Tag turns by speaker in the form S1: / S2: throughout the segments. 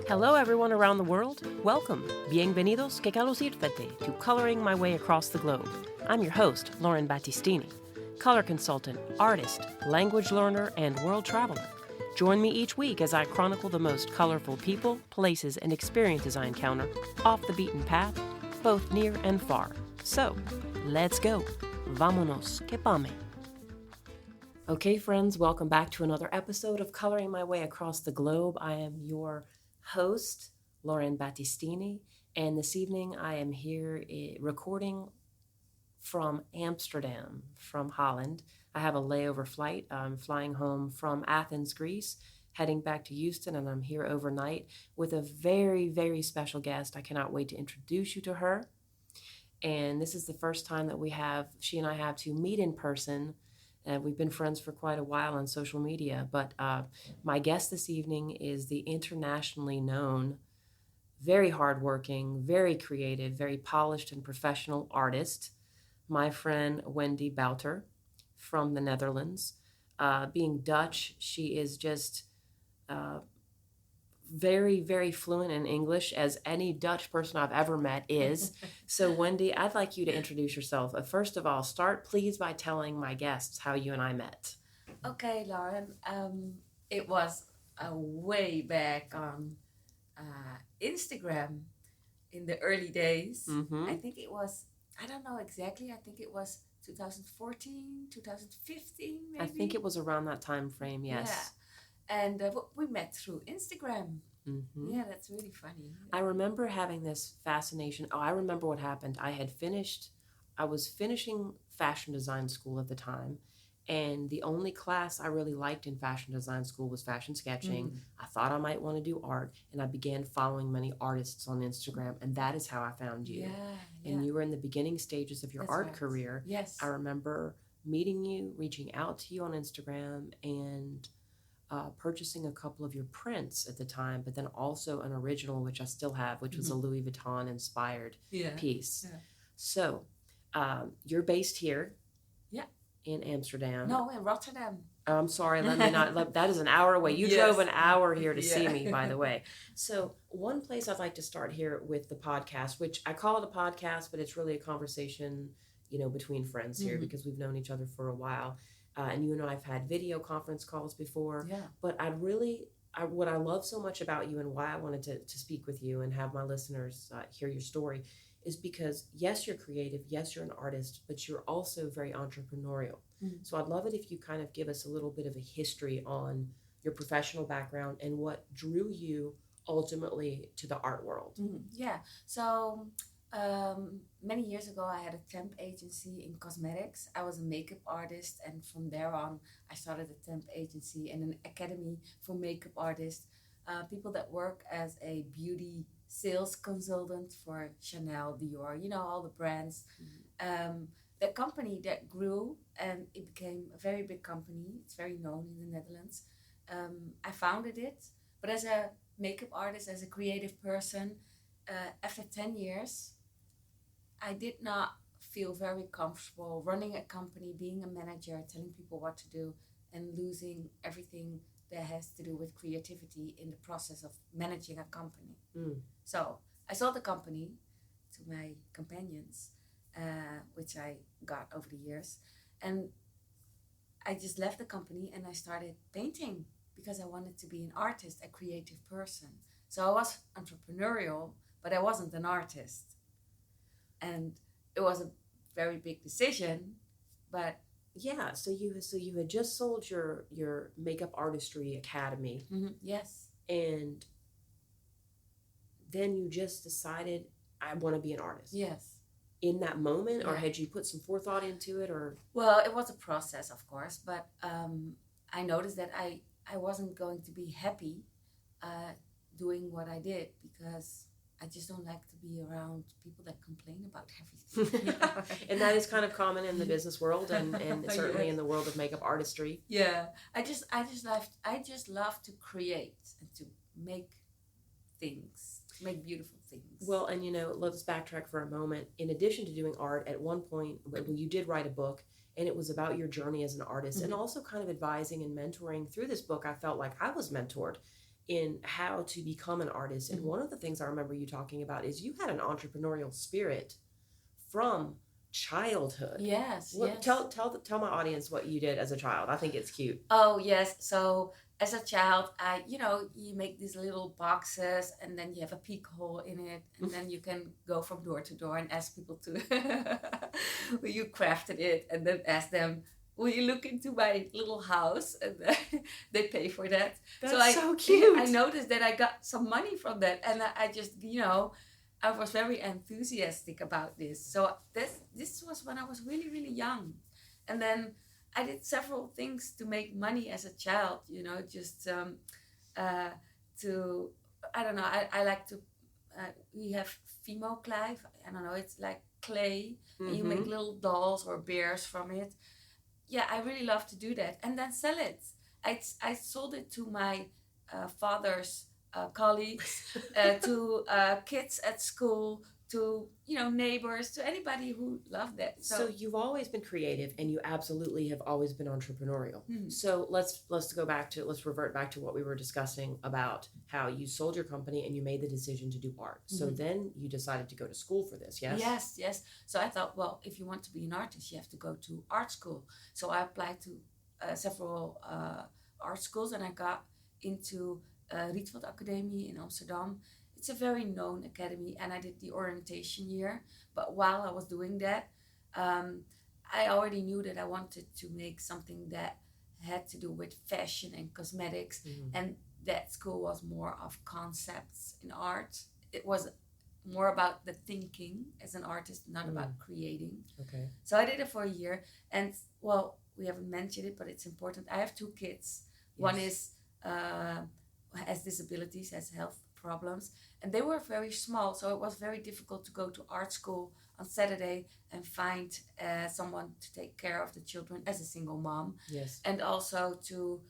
S1: Hello, everyone around the world. Welcome. Bienvenidos, que calos irfete, to Coloring My Way Across the Globe. I'm your host, Lauren Battistini, color consultant, artist, language learner, and world traveler. Join me each week as I chronicle the most colorful people, places, and experiences I encounter off the beaten path, both near and far. So, let's go. Vámonos, que pame. Okay, friends, welcome back to another episode of Coloring My Way Across the Globe. I am your host, Lauren Battistini, and this evening I am here recording from Amsterdam, from Holland. I have a layover flight. I'm flying home from Athens, Greece, heading back to Houston, and I'm here overnight with a very, very special guest. I cannot wait to introduce you to her. And this is the first time that she and I have to meet in person. We've been friends for quite a while on social media, but my guest this evening is the internationally known, very hardworking, very creative, very polished and professional artist, my friend Wendy Buiter from the Netherlands. Being Dutch, she is just very, very fluent in English, as any Dutch person I've ever met is. So, Wendy, I'd like you to introduce yourself. First of all, start please by telling my guests how you and I met.
S2: Okay, Lauren. It was way back on Instagram in the early days.
S1: Mm-hmm.
S2: I think it was, I don't know exactly, I think it was 2014, 2015 maybe.
S1: I think it was around that time frame, yes.
S2: Yeah. And we met through Instagram.
S1: Mm-hmm.
S2: Yeah, that's really funny.
S1: I remember having this fascination. I remember what happened. I was finishing fashion design school at the time, and the only class I really liked in fashion design school was fashion sketching. Mm. I thought I might want to do art, and I began following many artists on Instagram, and that is how I found you.
S2: Yeah.
S1: And you were in the beginning stages of your
S2: that's
S1: art
S2: right.
S1: career.
S2: Yes.
S1: I remember meeting you, reaching out to you on Instagram, and purchasing a couple of your prints at the time, but then also an original, which I still have, which was a Louis Vuitton inspired piece. Yeah. So you're based here in Amsterdam.
S2: No, in Rotterdam.
S1: I'm sorry, that is an hour away. You drove an hour here to see me, by the way. So one place I'd like to start here with the podcast, which I call it a podcast, but it's really a conversation, between friends here because we've known each other for a while. And you and I have had video conference calls before. Yeah. But what I love so much about you and why I wanted to speak with you and have my listeners hear your story is because, yes, you're creative. Yes, you're an artist, but you're also very entrepreneurial. Mm-hmm. So I'd love it if you kind of give us a little bit of a history on your professional background and what drew you ultimately to the art world.
S2: Mm-hmm. Yeah. So many years ago, I had a temp agency in cosmetics. I was a makeup artist, and from there on, I started a temp agency and an academy for makeup artists, people that work as a beauty sales consultant for Chanel, Dior, all the brands. Mm-hmm. The company that grew, and it became a very big company. It's very known in the Netherlands. I founded it, but as a makeup artist, as a creative person, after 10 years, I did not feel very comfortable running a company, being a manager, telling people what to do, and losing everything that has to do with creativity in the process of managing a company. Mm. So I sold the company to my companions, which I got over the years. And I just left the company and I started painting because I wanted to be an artist, a creative person. So I was entrepreneurial, but I wasn't an artist. And it was a very big decision, but
S1: yeah. So you had just sold your makeup artistry academy.
S2: Mm-hmm. Yes.
S1: And then you just decided, I want to be an artist.
S2: Yes.
S1: In that moment, or had you put some forethought into it, or?
S2: Well, it was a process, of course, but I noticed that I wasn't going to be happy doing what I did because I just don't like to be around people that complain about everything.
S1: And that is kind of common in the business world and certainly in the world of makeup artistry.
S2: Yeah. I just love to create and to make things, to make beautiful things.
S1: Well, and let's backtrack for a moment. In addition to doing art, at one point, you did write a book, and it was about your journey as an artist, and also kind of advising and mentoring. Through this book, I felt like I was mentored. in how to become an artist. And one of the things I remember you talking about is you had an entrepreneurial spirit from childhood.
S2: Yes, yes.
S1: Tell my audience what you did as a child. I think it's cute.
S2: Oh, yes. So as a child, you make these little boxes and then you have a peek hole in it, and then you can go from door to door and ask people to, well, you crafted it, and then ask them, will you look into my little house? And they pay for that.
S1: That's so cute.
S2: I noticed that I got some money from that, and I just, I was very enthusiastic about this. So this was when I was really, really young. And then I did several things to make money as a child, just I don't know, I like to, we have Fimo-Clive, I don't know, it's like clay, and you make little dolls or bears from it. Yeah, I really love to do that. And then sell it. I sold it to my father's colleagues, to kids at school, to neighbors, to anybody who loved that.
S1: So you've always been creative, and you absolutely have always been entrepreneurial. So let's revert back to what we were discussing about how you sold your company and you made the decision to do art. So then you decided to go to school for this, yes?
S2: Yes. So I thought, well, if you want to be an artist, you have to go to art school. So I applied to several art schools, and I got into Rietveld Academie in Amsterdam. It's a very known academy, and I did the orientation year. But while I was doing that, I already knew that I wanted to make something that had to do with fashion and cosmetics. And that school was more of concepts in art. It was more about the thinking as an artist, not about creating.
S1: Okay.
S2: So I did it for a year. And, well, we haven't mentioned it, but it's important. I have 2 kids. Yes. One is has disabilities, has health problems, and they were very small, so it was very difficult to go to art school on Saturday and find someone to take care of the children as a single mom.
S1: Yes.
S2: And also to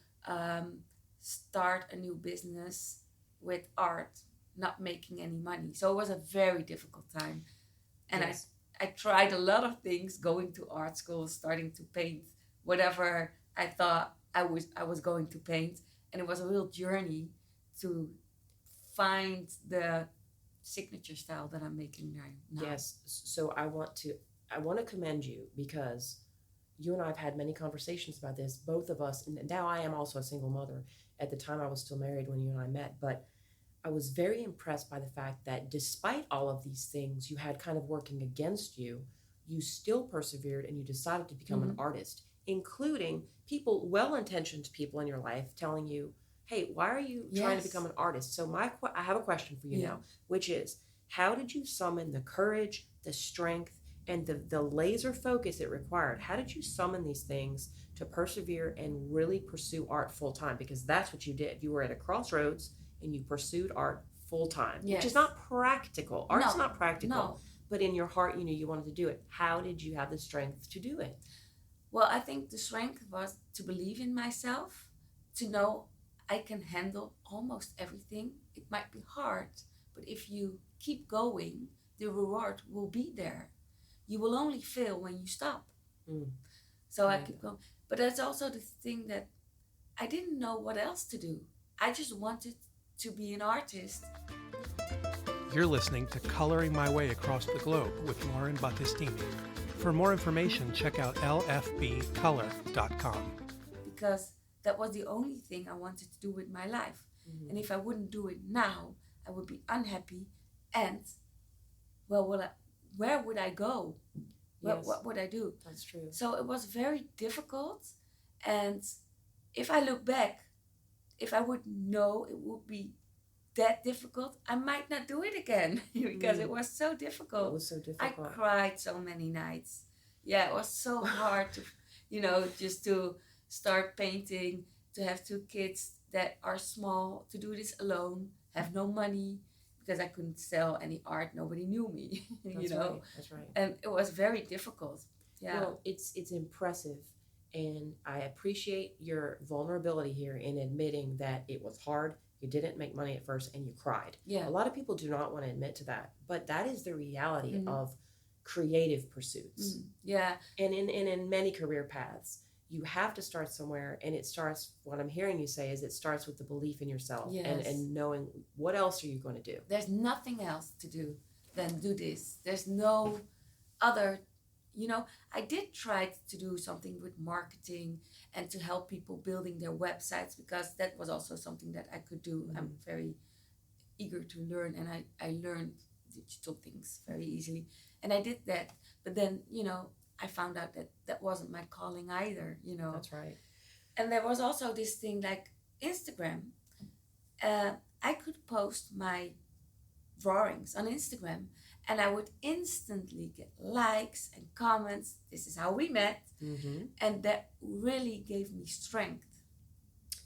S2: start a new business with art, not making any money. So it was a very difficult time. And yes. I tried a lot of things, going to art school, starting to paint whatever I thought I was going to paint. And it was a real journey to find the signature style that I'm making now.
S1: Yes. So I want to commend you, because you and I have had many conversations about this, both of us, and now I am also a single mother. At the time I was still married when you and I met, but I was very impressed by the fact that despite all of these things you had kind of working against you, you still persevered and you decided to become an artist, including people, well-intentioned people in your life telling you, hey, why are you trying to become an artist? So I have a question for you now, which is, how did you summon the courage, the strength, and the laser focus it required? How did you summon these things to persevere and really pursue art full time? Because that's what you did. You were at a crossroads and you pursued art full time, which is not practical. Art's not practical, but in your heart, you knew you wanted to do it. How did you have the strength to do it?
S2: Well, I think the strength was to believe in myself, to know I can handle almost everything. It might be hard, but if you keep going, the reward will be there. You will only fail when you stop. So I keep going. But that's also the thing that I didn't know what else to do. I just wanted to be an artist.
S3: You're listening to Coloring My Way Across the Globe with Lauren Battistini. For more information, check out lfbcolor.com.
S2: Because that was the only thing I wanted to do with my life. And if I wouldn't do it now, I would be unhappy. And, well, where would I go? What would I do?
S1: That's true.
S2: So it was very difficult. And if I look back, if I would know it would be that difficult, I might not do it again because it was so difficult.
S1: It was so difficult.
S2: I cried so many nights. Yeah, it was so hard to, just to start painting, to have 2 kids that are small, to do this alone, have no money because I couldn't sell any art. Nobody knew me,
S1: That's right. That's right.
S2: And it was very difficult. Yeah.
S1: Well, it's impressive. And I appreciate your vulnerability here in admitting that it was hard. You didn't make money at first and you cried.
S2: Yeah.
S1: A lot of people do not want to admit to that, but that is the reality of creative pursuits.
S2: Yeah.
S1: And in many career paths, you have to start somewhere, and it starts, what I'm hearing you say is it starts with the belief in yourself.
S2: Yes.
S1: And knowing what else are you going to do.
S2: There's nothing else to do than do this. There's no other, I did try to do something with marketing and to help people building their websites, because that was also something that I could do. I'm very eager to learn, and I learned digital things very easily, and I did that. But then, I found out that that wasn't my calling either,
S1: That's right.
S2: And there was also this thing like Instagram. I could post my drawings on Instagram, and I would instantly get likes and comments. This is how we met. And that really gave me strength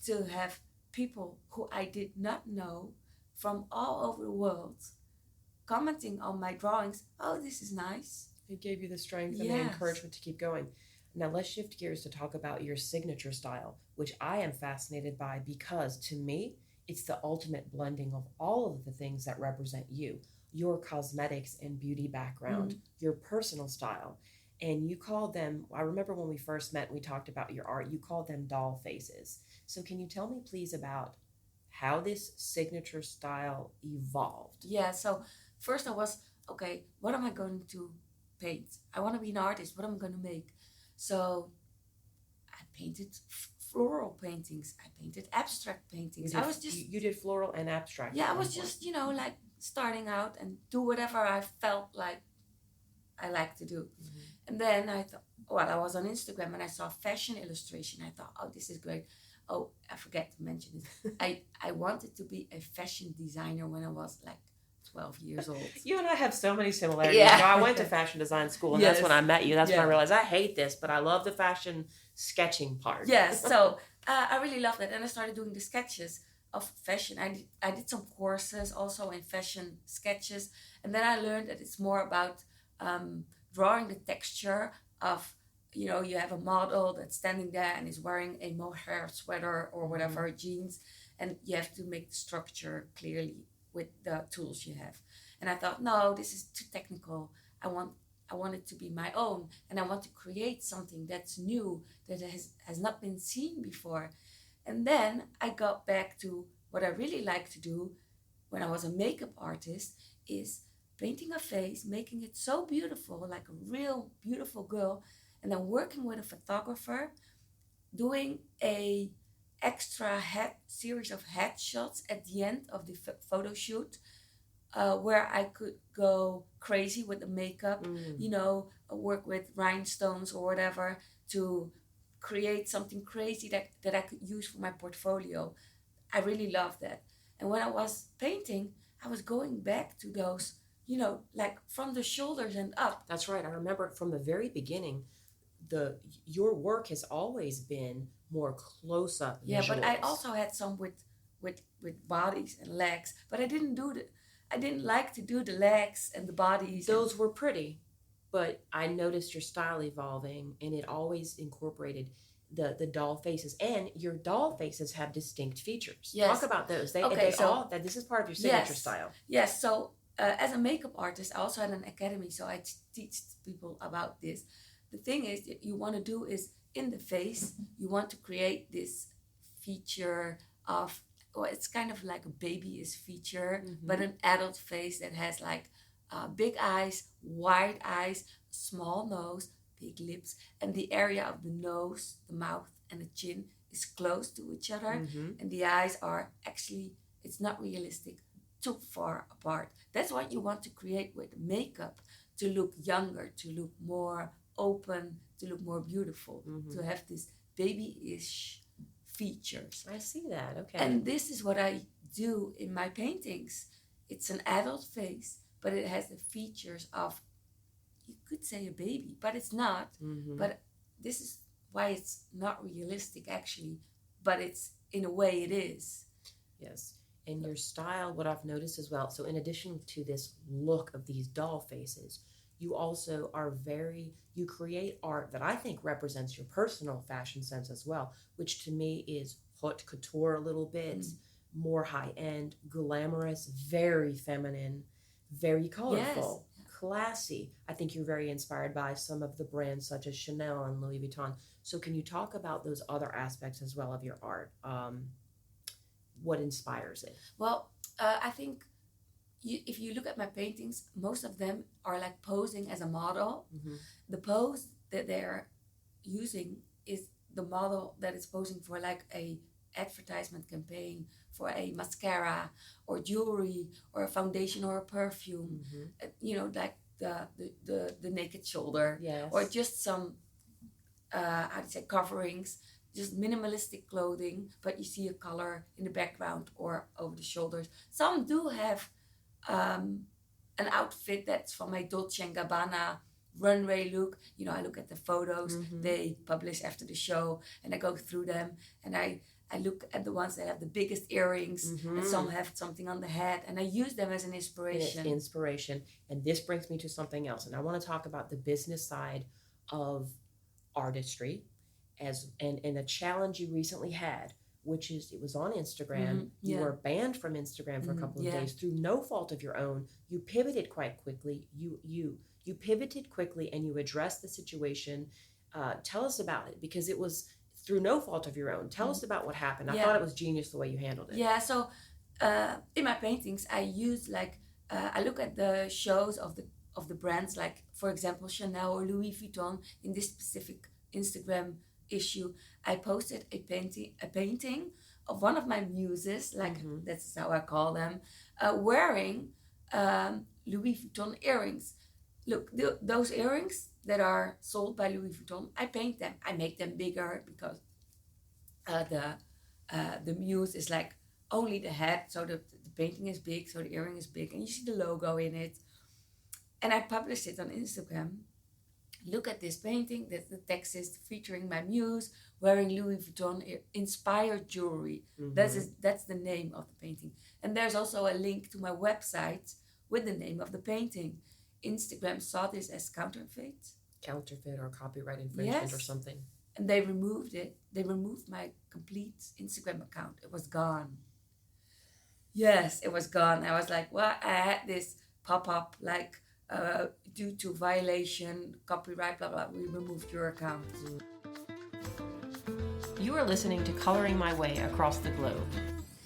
S2: to have people who I did not know from all over the world commenting on my drawings. Oh, this is nice.
S1: It gave you the strength and the encouragement to keep going. Now let's shift gears to talk about your signature style, which I am fascinated by, because to me, it's the ultimate blending of all of the things that represent you, your cosmetics and beauty background, your personal style. And you called them, I remember when we first met and we talked about your art, you called them doll faces. So can you tell me please about how this signature style evolved?
S2: Yeah, so first I was, okay, what am I going to paint? I want to be an artist. What am I going to make? So I painted floral paintings. I painted abstract paintings.
S1: You did floral and abstract.
S2: Yeah, I was just, like starting out and do whatever I felt like I like to do. And then I thought, I was on Instagram and I saw fashion illustration. I thought, oh, this is great. Oh, I forget to mention this. I wanted to be a fashion designer when I was like 12 years old.
S1: You and I have so many similarities.
S2: Yeah.
S1: I went to fashion design school, and that's when I met you. That's when I realized I hate this, but I love the fashion sketching part.
S2: Yes, so I really love that. And I started doing the sketches of fashion. I did some courses also in fashion sketches. And then I learned that it's more about drawing the texture of, you have a model that's standing there and is wearing a mohair sweater or whatever, jeans, and you have to make the structure clearly with the tools you have. And I thought, no, this is too technical. I want it to be my own, and I want to create something that's new, that has not been seen before. And then I got back to what I really like to do when I was a makeup artist, is painting a face, making it so beautiful, like a real beautiful girl, and then working with a photographer, doing a extra series of headshots at the end of the photo shoot, where I could go crazy with the makeup, work with rhinestones or whatever to create something crazy that I could use for my portfolio. I really love that. And when I was painting, I was going back to those, like from the shoulders and up.
S1: That's right. I remember from the very beginning, your work has always been more close up.
S2: Yeah, but I also had some with bodies and legs, but I didn't like to do the legs and the bodies.
S1: Those were pretty, but I noticed your style evolving, and it always incorporated the doll faces, and your doll faces have distinct features. Yes. Talk about those. This is part of your signature style.
S2: Yes. So as a makeup artist, I also had an academy, so I teach people about this. The thing is that you want to do is in the face, you want to create this feature of, it's kind of like a baby-ish feature, but an adult face that has like big eyes, wide eyes, small nose, big lips, and the area of the nose, the mouth, and the chin is close to each other, and the eyes are actually, it's not realistic, too far apart. That's what you want to create with makeup, to look younger, to look more open, to look more beautiful, to have this baby-ish features.
S1: I see that, okay.
S2: And this is what I do in my paintings. It's an adult face, but it has the features of, you could say a baby, but it's not. But this is why it's not realistic actually, but it's, in a way it is.
S1: Yes. And your style, what I've noticed as well, so in addition to this look of these doll faces, you also are you create art that I think represents your personal fashion sense as well, which to me is haute couture a little bit, more high-end, glamorous, very feminine, very colorful.
S2: Yes.
S1: classy. I think you're very inspired by some of the brands such as Chanel and Louis Vuitton. So can you talk about those other aspects as well of your art? What inspires it?
S2: Well, I think if you look at my paintings, most of them are like posing as a model.
S1: Mm-hmm.
S2: The pose that they're using is the model that is posing for like a advertisement campaign for a mascara or jewelry or a foundation or a perfume. Like the naked shoulder.
S1: Yes.
S2: Or just some I'd say coverings, just minimalistic clothing, but you see a color in the background or over the shoulders. Some do have an outfit that's from my Dolce & Gabbana runway look. I look at the photos they publish after the show, and I go through them, and I look at the ones that have the biggest earrings, and some have something on the head, and I use them as an inspiration.
S1: Inspiration. And this brings me to something else, and I want to talk about the business side of artistry and a challenge you recently had, which is it was on Instagram. You were banned from Instagram for a couple of days through no fault of your own. You pivoted quite quickly. You pivoted quickly and you addressed the situation. Tell us about it, because it was through no fault of your own. Tell us about what happened. I thought it was genius the way you handled it.
S2: Yeah, so in my paintings, I use I look at the shows of the brands, like for example Chanel or Louis Vuitton. In this specific Instagram issue, I posted a painting of one of my muses, that's how I call them, wearing Louis Vuitton earrings. Look, those earrings that are sold by Louis Vuitton, I paint them. I make them bigger because the muse is like only the head, so the painting is big, so the earring is big, and you see the logo in it. And I published it on Instagram. Look at this painting. The text is featuring my muse wearing Louis Vuitton inspired jewelry. That's the name of the painting. And there's also a link to my website with the name of the painting. Instagram saw this as counterfeit
S1: Or copyright infringement or something.
S2: And they removed it. They removed my complete Instagram account. It was gone. Yes, it was gone. I was like, well, I had this pop-up due to violation, copyright, blah, blah, we removed your account.
S1: You are listening to Coloring My Way Across the Globe.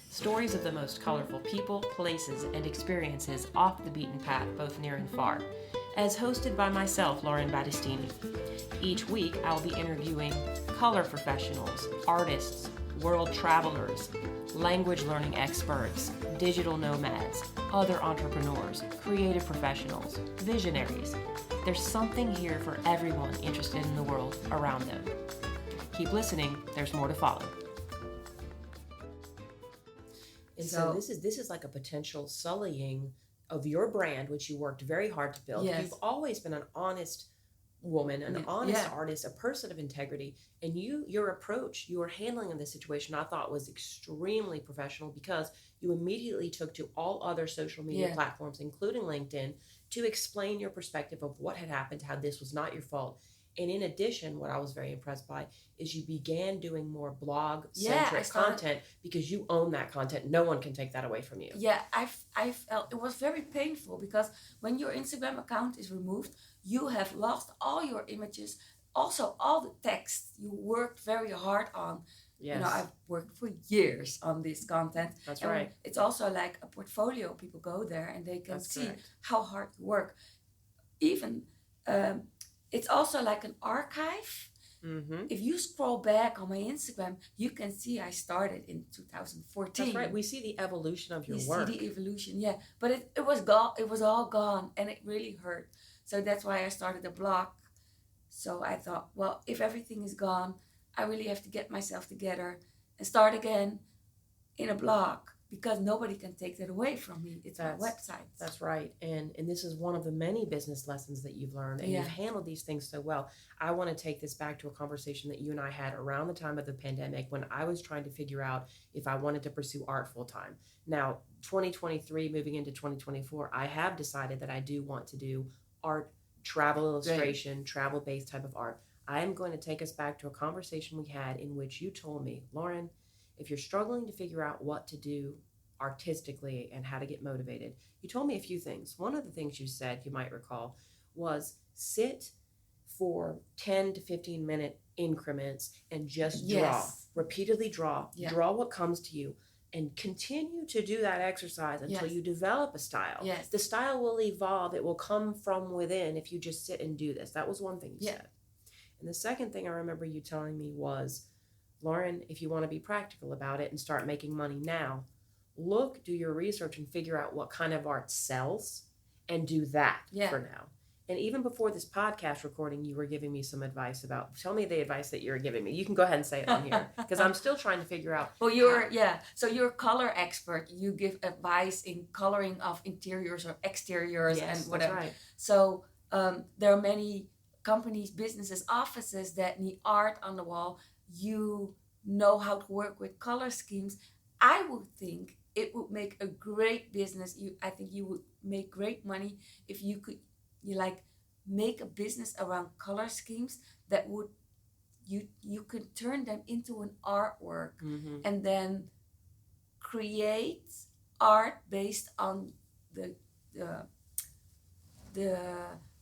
S1: Stories of the most colorful people, places, and experiences off the beaten path, both near and far, as hosted by myself, Lauren Battistini. Each week, I'll be interviewing color professionals, artists, world travelers, language learning experts, digital nomads, other entrepreneurs, creative professionals, visionaries. There's something here for everyone interested in the world around them. Keep listening, there's more to follow. And so this is like a potential sullying of your brand, which you worked very hard to build.
S2: Yes.
S1: You've always been an honest woman, an honest artist, a person of integrity, and your approach, your handling of this situation, I thought was extremely professional, because you immediately took to all other social media platforms, including LinkedIn, to explain your perspective of what had happened, how this was not your fault. And in addition, what I was very impressed by is you began doing more blog-centric content, because you own that content. No one can take that away from you.
S2: Yeah, I felt it was very painful, because when your Instagram account is removed, you have lost all your images, also all the text you worked very hard on.
S1: Yes.
S2: I've worked for years on this content.
S1: That's
S2: and
S1: right.
S2: It's also like a portfolio. People go there and they can see how hard you work. Even it's also like an archive. If you scroll back on my Instagram, you can see I started in 2014.
S1: That's right. We see the evolution of your work.
S2: See the evolution, yeah. But it was gone. It was all gone, and it really hurt. So that's why I started a blog. So I thought, well, if everything is gone, I really have to get myself together and start again in a blog, because nobody can take that away from me. It's my website.
S1: That's right. And this is one of the many business lessons that you've learned, and you've handled these things so well. I want to take this back to a conversation that you and I had around the time of the pandemic, when I was trying to figure out if I wanted to pursue art full time. Now, 2023, moving into 2024, I have decided that I do want to do art, travel illustration, travel-based type of art. I am going to take us back to a conversation we had in which you told me, Lauren, if you're struggling to figure out what to do artistically and how to get motivated, you told me a few things. One of the things you said, you might recall, was sit for 10 to 15 minute increments and just draw, repeatedly draw what comes to you, and continue to do that exercise until you develop a style.
S2: Yes.
S1: The style will evolve. It will come from within if you just sit and do this. That was one thing you said. And the second thing I remember you telling me was, Lauren, if you want to be practical about it and start making money now, do your research and figure out what kind of art sells and do that for now. And even before this podcast recording, you were giving me some advice tell me the advice that you're giving me. You can go ahead and say it on here because I'm still trying to figure out.
S2: Well, so you're a color expert. You give advice in coloring of interiors or exteriors and whatever. That's right. So there are many companies, businesses, offices that need art on the wall. You know how to work with color schemes. I would think it would make a great business. I think you would make great money if you could make a business around color schemes that would you could turn them into an artwork and then create art based on the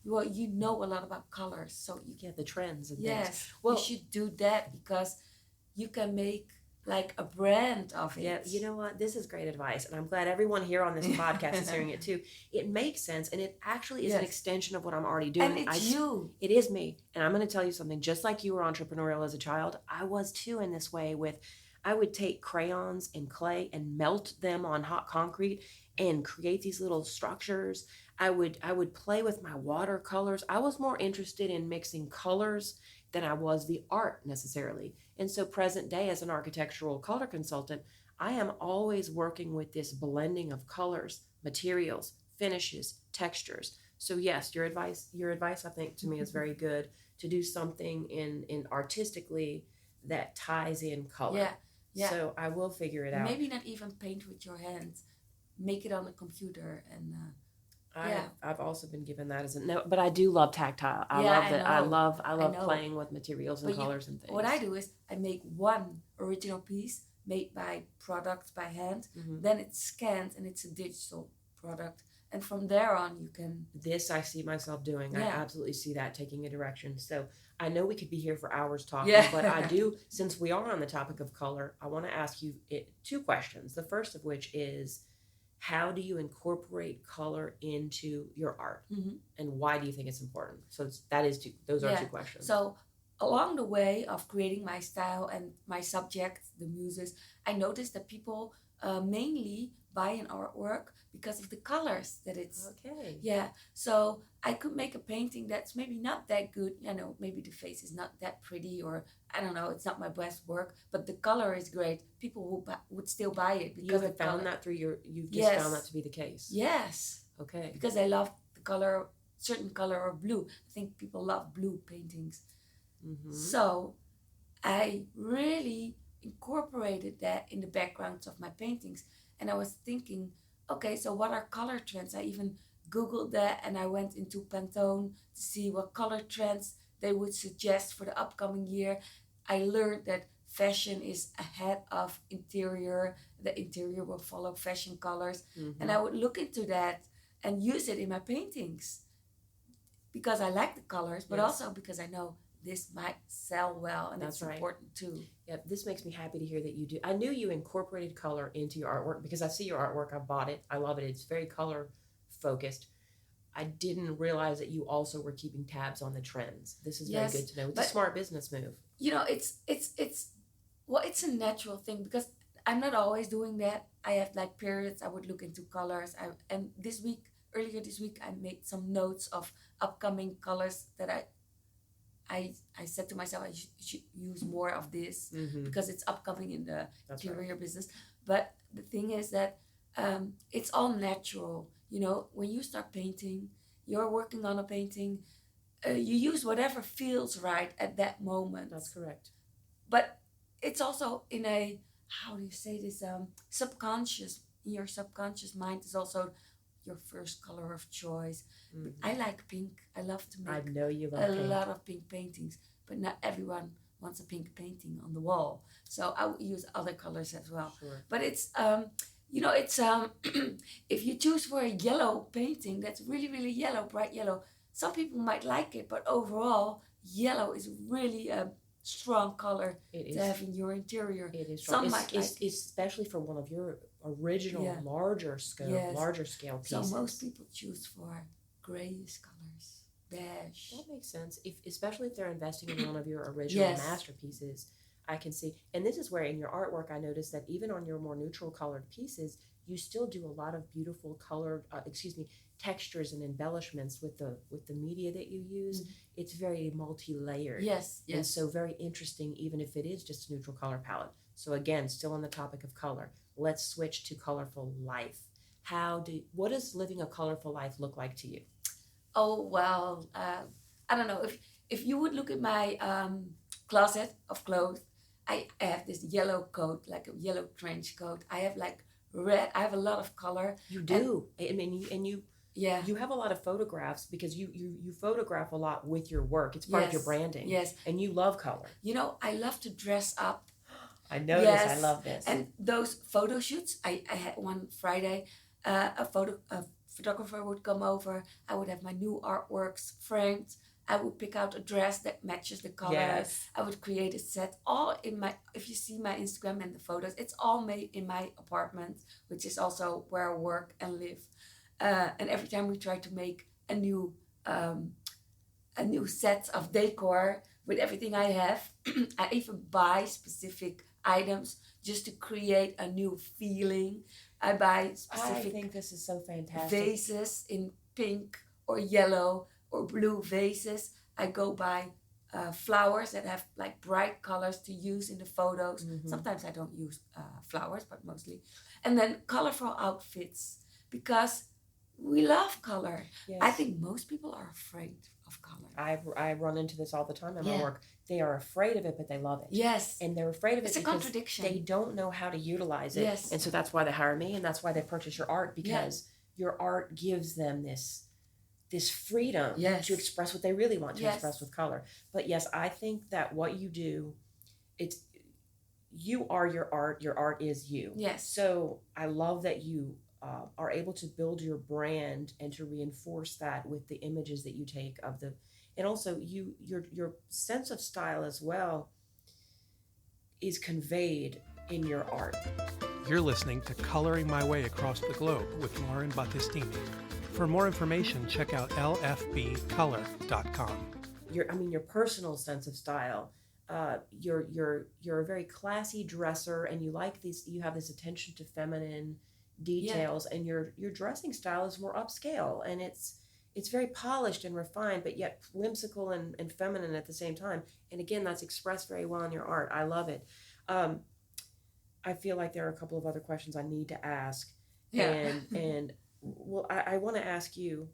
S2: well, you know a lot about colors, so you
S1: get the trends and
S2: things. Well, you should do that because you can make like a brand of it.
S1: Yeah, you know what? This is great advice, and I'm glad everyone here on this podcast is hearing it too. It makes sense, and it actually is an extension of what I'm already doing.
S2: And it's you.
S1: It is me, and I'm going to tell you something. Just like you were entrepreneurial as a child, I was too in this way. I would take crayons and clay and melt them on hot concrete and create these little structures. I would play with my watercolors. I was more interested in mixing colors than I was the art necessarily. And so present day as an architectural color consultant, I am always working with this blending of colors, materials, finishes, textures. So yes, your advice I think to me is very good, to do something in artistically that ties in color. Yeah. So I will figure it out.
S2: Maybe not even paint with your hands. Make it on a computer and
S1: I've also been given that as but I do love tactile. I love playing with materials and colors and things.
S2: What I do is I make one original piece made by products by hand, then it's scanned and it's a digital product. And from there on you can...
S1: This I see myself doing. Yeah. I absolutely see that taking a direction. So I know we could be here for hours talking, but I do, since we are on the topic of color, I want to ask you two questions. The first of which is, how do you incorporate color into your art? And why do you think it's important? So those are two questions.
S2: So along the way of creating my style and my subject, the muses, I noticed that people mainly buy an artwork because of the colors that it's...
S1: Okay.
S2: Yeah. So I could make a painting that's maybe not that good. Maybe the face is not that pretty, or I don't know, it's not my best work, but the color is great. People would still buy it because
S1: you have found that through you've just found that to be the case.
S2: Yes.
S1: Okay.
S2: Because I love the color, certain color of blue. I think people love blue paintings. So I really incorporated that in the backgrounds of my paintings. And I was thinking, okay, so what are color trends? I even Googled that and I went into Pantone to see what color trends they would suggest for the upcoming year. I learned that fashion is ahead of interior. The interior will follow fashion colors. And I would look into that and use it in my paintings because I like the colors, but also because I know this might sell well, and that's important too.
S1: Yeah, this makes me happy to hear that you do. I knew you incorporated color into your artwork because I see your artwork. I bought it. I love it. It's very color focused. I didn't realize that you also were keeping tabs on the trends. This is very good to know. It's a smart business move.
S2: It's a natural thing because I'm not always doing that. I have like periods I would look into colors. Earlier this week, I made some notes of upcoming colors that I said to myself, I should use more of this because it's upcoming in the interior business. But the thing is that it's all natural. When you start painting, you're working on a painting, you use whatever feels right at that moment.
S1: That's correct.
S2: But it's also in a, how do you say this, subconscious, in your subconscious mind is also your first color of choice. I like pink. I love to make
S1: I know you love
S2: a lot of pink paintings, but not everyone wants a pink painting on the wall. So I would use other colors as well.
S1: Sure.
S2: But it's, It's if you choose for a yellow painting that's really, really yellow, bright yellow, some people might like it, but overall, yellow is really a strong color to have in your interior.
S1: It is strong.
S2: Some might like it.
S1: Especially for one of your original larger scale pieces.
S2: So most people choose for grayish colors, beige.
S1: That makes sense. Especially if they're investing in one of your original masterpieces, I can see. And this is where in your artwork I noticed that even on your more neutral colored pieces, you still do a lot of beautiful colored, textures and embellishments with the media that you use. Mm-hmm. It's very multi-layered.
S2: Yes.
S1: And so very interesting, even if it is just a neutral color palette. So again, still on the topic of color, let's switch to colorful life. What does living a colorful life look like to you?
S2: Oh, well, I don't know. If you would look at my closet of clothes, I have this yellow coat, like a yellow trench coat. I have like red. I have a lot of color.
S1: You do. You have a lot of photographs because you photograph a lot with your work. It's part of your branding.
S2: Yes.
S1: And you love color.
S2: I love to dress up.
S1: I know this. I love this.
S2: And those photo shoots, I had one Friday. A photographer would come over. I would have my new artworks framed. I would pick out a dress that matches the color.
S1: Yes.
S2: I would create a set all in my, if you see my Instagram and the photos, it's all made in my apartment, which is also where I work and live. And every time we try to make a new set of decor with everything I have, I even buy specific items just to create a new feeling. I buy specific
S1: I think this is so fantastic.
S2: Vases in pink or yellow or blue vases. I go buy flowers that have like bright colors to use in the photos. Mm-hmm. Sometimes I don't use flowers, but mostly. And then colorful outfits, because we love color. Yes. I think most people are afraid of color.
S1: I run into this all the time in my work. They are afraid of it, but they love it.
S2: Yes.
S1: And they're afraid of it
S2: because it's a contradiction.
S1: They don't know how to utilize it.
S2: Yes.
S1: And so that's why they hire me, and that's why they purchase your art, because your art gives them this freedom to express what they really want to express with color. But yes, I think that what you do, you are your art. Your art is you.
S2: Yes.
S1: So I love that you are able to build your brand and to reinforce that with the images that you take of the, and also your sense of style as well is conveyed in your art.
S3: You're listening to Coloring My Way Across the Globe with Lauren Battistini. For more information, check out lfbcolor.com.
S1: Your personal sense of style. You're a very classy dresser, and you have this attention to feminine details, and your dressing style is more upscale, and it's very polished and refined, but yet whimsical and feminine at the same time. And again, that's expressed very well in your art. I love it. I feel like there are a couple of other questions I need to ask. And well, I want to ask you,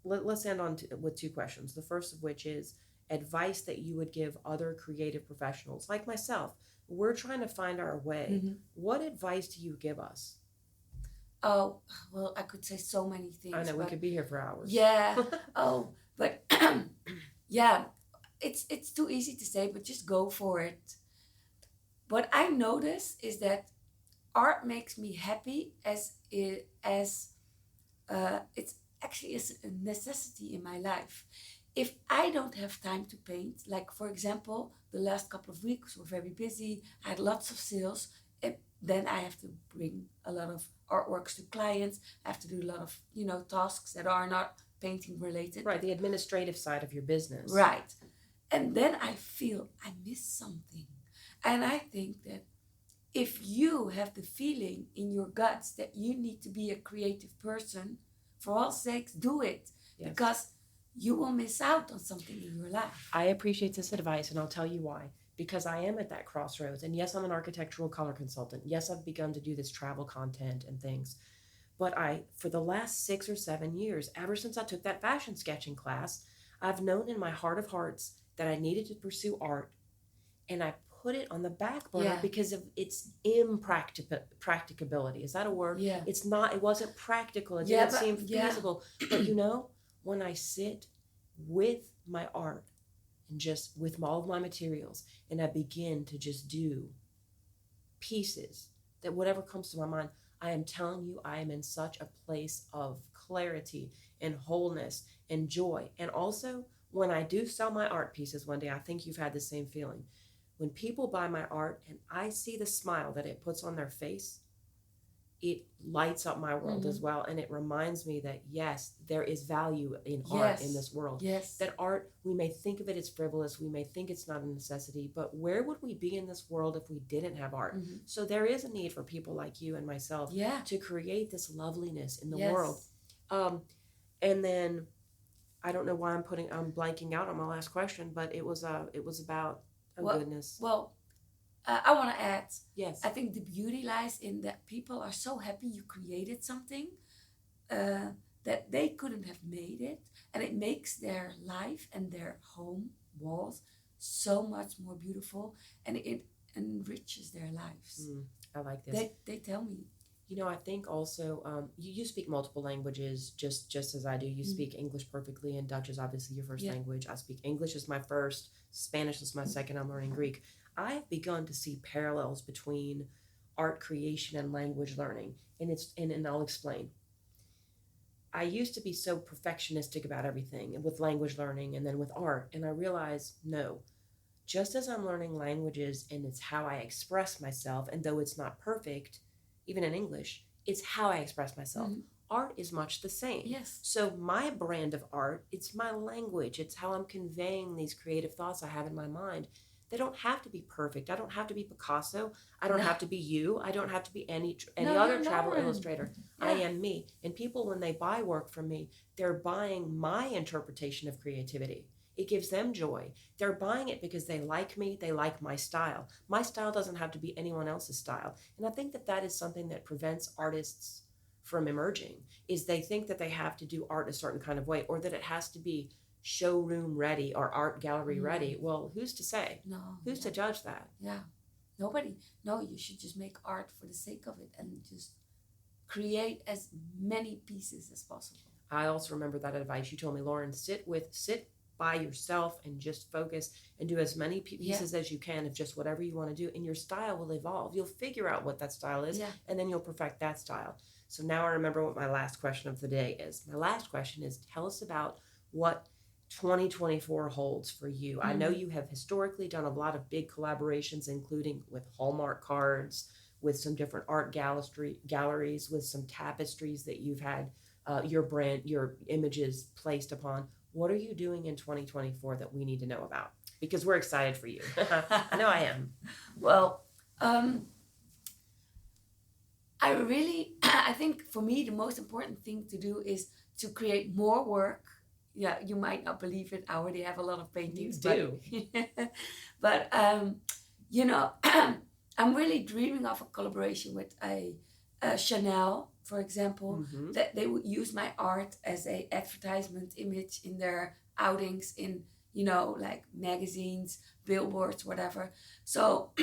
S1: let's end with two questions. The first of which is advice that you would give other creative professionals like myself. We're trying to find our way. Mm-hmm. What advice do you give us?
S2: Oh, well, I could say so many things.
S1: I know, we could be here for hours.
S2: Yeah. But it's too easy to say, but just go for it. What I notice is that art makes me happy as it's actually a necessity in my life. If I don't have time to paint, like for example, the last couple of weeks were very busy, I had lots of sales, then I have to bring a lot of artworks to clients. I have to do a lot of, tasks that are not painting related.
S1: Right, the administrative side of your business.
S2: Right. And then I feel I miss something. And I think that if you have the feeling in your guts that you need to be a creative person, for all sakes, do it. Yes. Because you will miss out on something in your life.
S1: I appreciate this advice, and I'll tell you why. Because I am at that crossroads. And yes, I'm an architectural color consultant. Yes, I've begun to do this travel content and things. But for the last 6 or 7 years, ever since I took that fashion sketching class, I've known in my heart of hearts that I needed to pursue art. And I put it on the back burner because of its impracticability. Is that a word?
S2: Yeah.
S1: It wasn't practical. It didn't seem feasible. But when I sit with my art and just with all of my materials, and I begin to just do pieces that whatever comes to my mind, I am telling you, I am in such a place of clarity and wholeness and joy. And also, when I do sell my art pieces one day, I think you've had the same feeling. When people buy my art and I see the smile that it puts on their face, it lights up my world as well. And it reminds me that, yes, there is value in art in this world.
S2: Yes.
S1: That art, we may think of it as frivolous, we may think it's not a necessity, but where would we be in this world if we didn't have art? So there is a need for people like you and myself to create this loveliness in the world. And then, I don't know why I'm blanking out on my last question, but it was about, goodness.
S2: Well, I want to add,
S1: yes,
S2: I think the beauty lies in that people are so happy you created something that they couldn't have made it. And it makes their life and their home walls so much more beautiful. And it enriches their lives.
S1: I like this.
S2: They tell me.
S1: You know, I think also you speak multiple languages just as I do. You speak English perfectly, and Dutch is obviously your first language. I speak English as my first, Spanish is my second. I'm learning Greek. I've begun to see parallels between art creation and language learning, and I'll explain. I used to be so perfectionistic about everything, and with language learning and then with art, and I realized, no, just as I'm learning languages and it's how I express myself, and though it's not perfect, even in English, it's how I express myself. Art is much the same.
S2: Yes.
S1: So my brand of art, it's my language. It's how I'm conveying these creative thoughts I have in my mind. They don't have to be perfect. I don't have to be Picasso. I don't have to be you. I don't have to be any other travel illustrator. I am me. And people, when they buy work from me, they're buying my interpretation of creativity. It gives them joy. They're buying it because they like me. They like my style. My style doesn't have to be anyone else's style. And I think that is something that prevents artists from emerging, is they think that they have to do art a certain kind of way, or that it has to be showroom ready or art gallery ready. Well, who's to say?
S2: No.
S1: Who's to judge that?
S2: Yeah. Nobody. No, you should just make art for the sake of it and just create as many pieces as possible.
S1: I also remember that advice you told me, Lauren, sit by yourself and just focus and do as many pieces as you can of just whatever you want to do, and your style will evolve. You'll figure out what that style is, and then you'll perfect that style. So now I remember what my last question of the day is. My last question is, tell us about what 2024 holds for you. I know you have historically done a lot of big collaborations, including with Hallmark cards, with some different art galleries, with some tapestries that you've had your brand, your images placed upon. What are you doing in 2024 that we need to know about? Because we're excited for you. I know I am.
S2: Well, I think for me, the most important thing to do is to create more work. Yeah, you might not believe it. I already have a lot of paintings.
S1: You
S2: do. But you know, I'm really dreaming of a collaboration with a Chanel, for example, that they would use my art as a advertisement image in their outings in, like magazines, billboards, whatever. So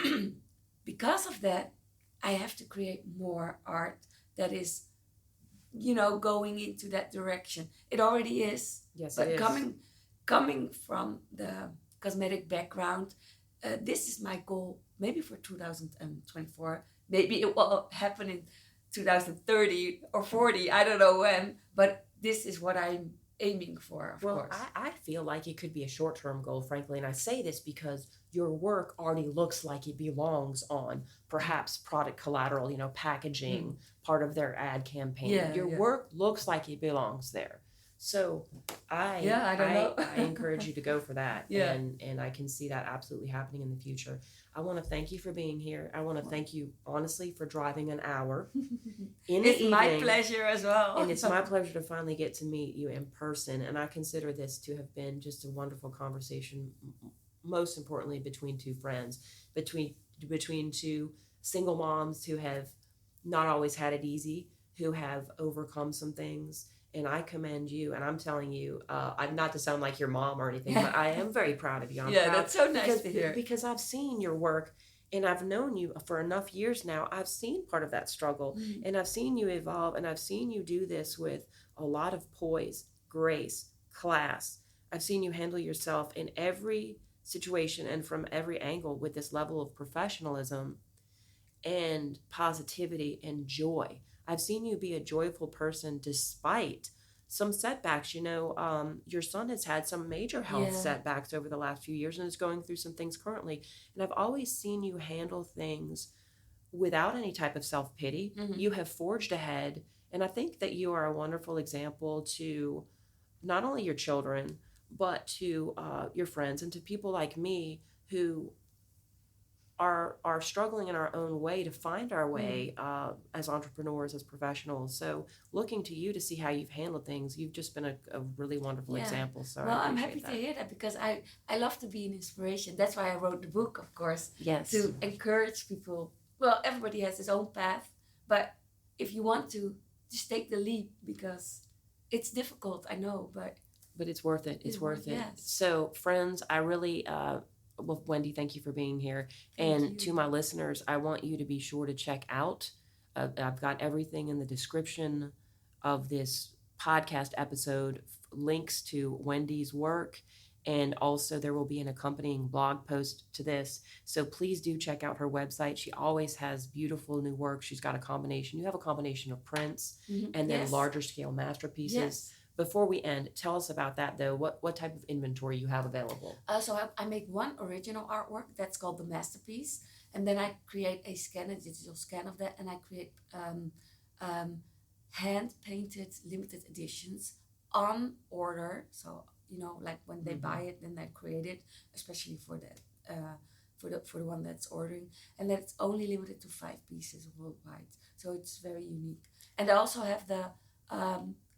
S2: because of that, I have to create more art that is, going into that direction. It already is.
S1: Yes,
S2: but
S1: it is.
S2: Coming from the cosmetic background, this is my goal. Maybe for 2024. Maybe it will happen in 2030 or 40. I don't know when. But this is what I'm aiming for, of course.
S1: I feel like it could be a short-term goal, frankly. And I say this because your work already looks like it belongs on perhaps product collateral, packaging, part of their ad campaign. Your work looks like it belongs there. So I encourage you to go for that. And I can see that absolutely happening in the future. I want to thank you for being here. I want to thank you, honestly, for driving an hour in the evening.
S2: It's my pleasure as well.
S1: And it's my pleasure to finally get to meet you in person. And I consider this to have been just a wonderful conversation, most importantly, between two friends, between two single moms who have not always had it easy, who have overcome some things. And I commend you, and I'm telling you, I'm not to sound like your mom or anything, but I am very proud of you. I'm proud
S2: that's so nice to hear.
S1: Because I've seen your work, and I've known you for enough years now. I've seen part of that struggle, and I've seen you evolve, and I've seen you do this with a lot of poise, grace, class. I've seen you handle yourself in every situation and from every angle with this level of professionalism. and positivity and joy. I've seen you be a joyful person despite some setbacks. Your son has had some major health setbacks over the last few years and is going through some things currently. And I've always seen you handle things without any type of self-pity.
S2: Mm-hmm.
S1: You have forged ahead. And I think that you are a wonderful example to not only your children, but to your friends and to people like me who are struggling in our own way to find our way as entrepreneurs, as professionals. So looking to you to see how you've handled things, you've just been a really wonderful example. So
S2: well, I'm happy to hear that because I love to be an inspiration. That's why I wrote the book, of course.
S1: Yes.
S2: To encourage people. Well, everybody has his own path, but if you want to, just take the leap because it's difficult, I know, but
S1: it's worth it. It's worth it.
S2: Yes.
S1: So friends, I really well, Wendy, thank you for being here. And to my listeners, I want you to be sure to check out. I've got everything in the description of this podcast episode, links to Wendy's work, and also there will be an accompanying blog post to this. So please do check out her website. She always has beautiful new work. She's got a combination. You have a combination of prints and then larger scale masterpieces.
S2: Yes.
S1: Before we end, tell us about that though. What type of inventory you have available?
S2: So I make one original artwork that's called the masterpiece, and then I create a digital scan of that, and I create hand-painted limited editions on order. So like when they buy it, then I create it, especially for the one that's ordering, and then it's only limited to 5 pieces worldwide. So it's very unique. And I also have the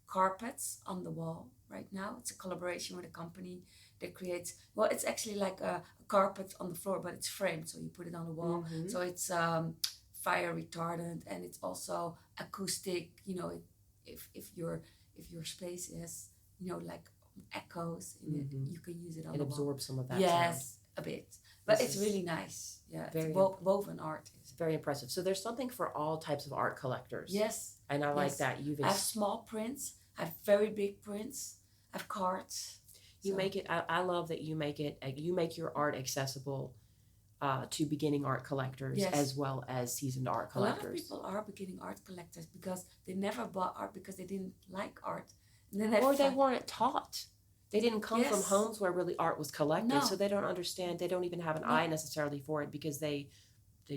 S2: carpets on the wall right now. It's a collaboration with a company that creates, well, it's actually like a carpet on the floor, but it's framed, so you put it on the wall. So it's fire retardant, and it's also acoustic. If your space is like echoes in it, you can use it on the wall. It
S1: absorbs some of that
S2: sound. A bit, but
S1: it's
S2: really nice. Yeah,
S1: very
S2: it's woven art.
S1: It's very impressive. So there's something for all types of art collectors.
S2: Yes.
S1: And I like that.
S2: I have small prints. I have very big prints. I have cards.
S1: Make it. I love that you make it. You make your art accessible to beginning art collectors as well as seasoned art collectors.
S2: A lot of people are beginning art collectors because they never bought art because they didn't like art, and then they
S1: weren't taught. They didn't come from homes where really art was collected, so they don't understand. They don't even have an eye necessarily for it because they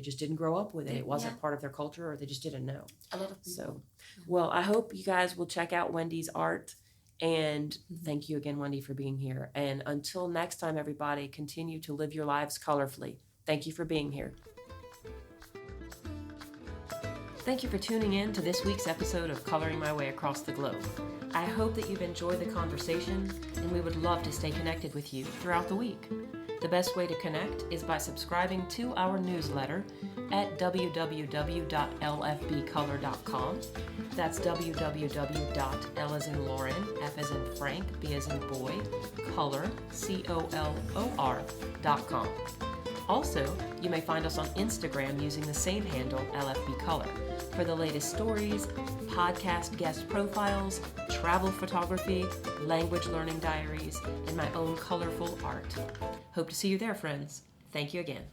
S1: just didn't grow up with it. It wasn't part of their culture, or they just didn't know.
S2: A lot of people.
S1: So, well, I hope you guys will check out Wendy's art. And thank you again, Wendy, for being here. And until next time, everybody, continue to live your lives colorfully. Thank you for being here. Thank you for tuning in to this week's episode of Coloring My Way Across the Globe. I hope that you've enjoyed the conversation, and we would love to stay connected with you throughout the week. The best way to connect is by subscribing to our newsletter at www.lfbcolor.com. That's www.l as in Lauren, F as in Frank, B as in boy, color, COLOR.com. Also, you may find us on Instagram using the same handle, LFBcolor, for the latest stories, podcast guest profiles, travel photography, language learning diaries, and my own colorful art. Hope to see you there, friends. Thank you again.